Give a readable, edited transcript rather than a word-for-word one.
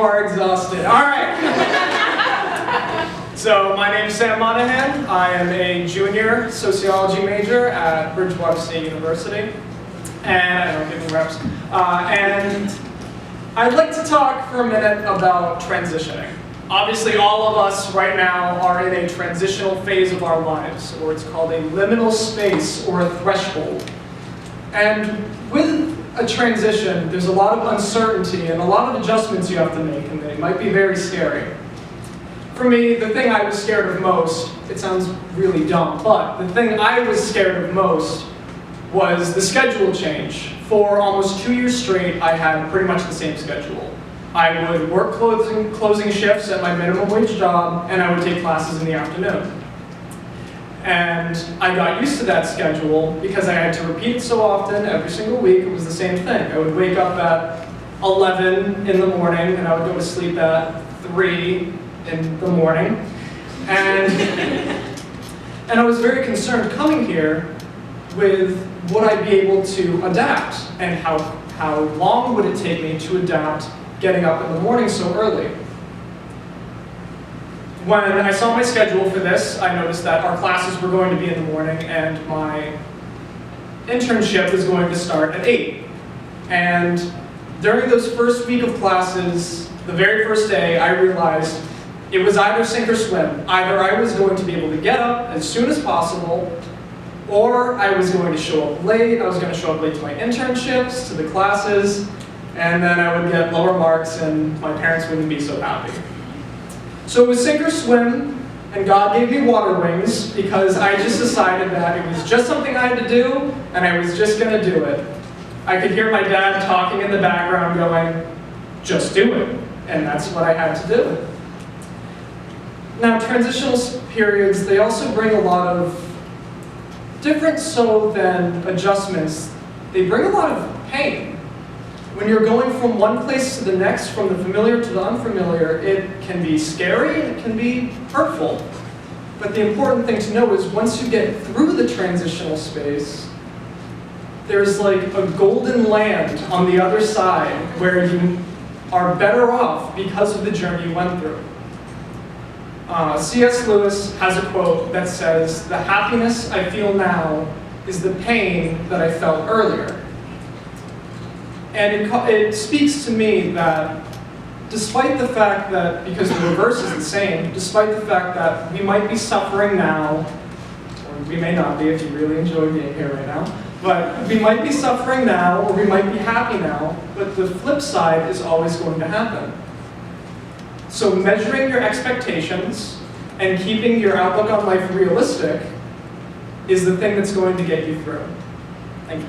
are exhausted. All right. So my name is Sam Monahan. I am a junior sociology major at Bridgewater State University. And I don't give them reps. And I'd like to talk for a minute about transitioning. Obviously, all of us right now are in a transitional phase of our lives, or it's called a liminal space or a threshold. And with a transition, there's a lot of uncertainty and a lot of adjustments you have to make, and they might be very scary. For me, the thing I was scared of most, it sounds really dumb, but the thing I was scared of most was the schedule change. For almost 2 years straight, I had pretty much the same schedule. I would work closing shifts at my minimum wage job, and I would take classes in the afternoon. And I got used to that schedule because I had to repeat it so often, every single week. It was the same thing. I would wake up at 11 in the morning, and I would go to sleep at 3 in the morning. And I was very concerned coming here with would I be able to adapt, and how long would it take me to adapt getting up in the morning so early. When I saw my schedule for this, I noticed that our classes were going to be in the morning and my internship was going to start at 8. And during those first week of classes, the very first day, I realized it was either sink or swim. Either I was going to be able to get up as soon as possible, or I was going to show up late. I was going to show up late to my internships, to the classes, and then I would get lower marks and my parents wouldn't be so happy. So it was sink or swim, and God gave me water wings because I just decided that it was just something I had to do, and I was just going to do it. I could hear my dad talking in the background going, just do it, and that's what I had to do. Now, transitional periods, they also bring a lot of different so than adjustments. They bring a lot of pain. When you're going from one place to the next, from the familiar to the unfamiliar, it can be scary, it can be hurtful. But the important thing to know is once you get through the transitional space, there's like a golden land on the other side where you are better off because of the journey you went through. C.S. Lewis has a quote that says, "The happiness I feel now is the pain that I felt earlier." And it speaks to me that despite the fact that, because the reverse is the same, despite the fact that we might be suffering now, or we may not be if you really enjoy being here right now, but we might be suffering now, or we might be happy now, but the flip side is always going to happen. So measuring your expectations and keeping your outlook on life realistic is the thing that's going to get you through. Thank you.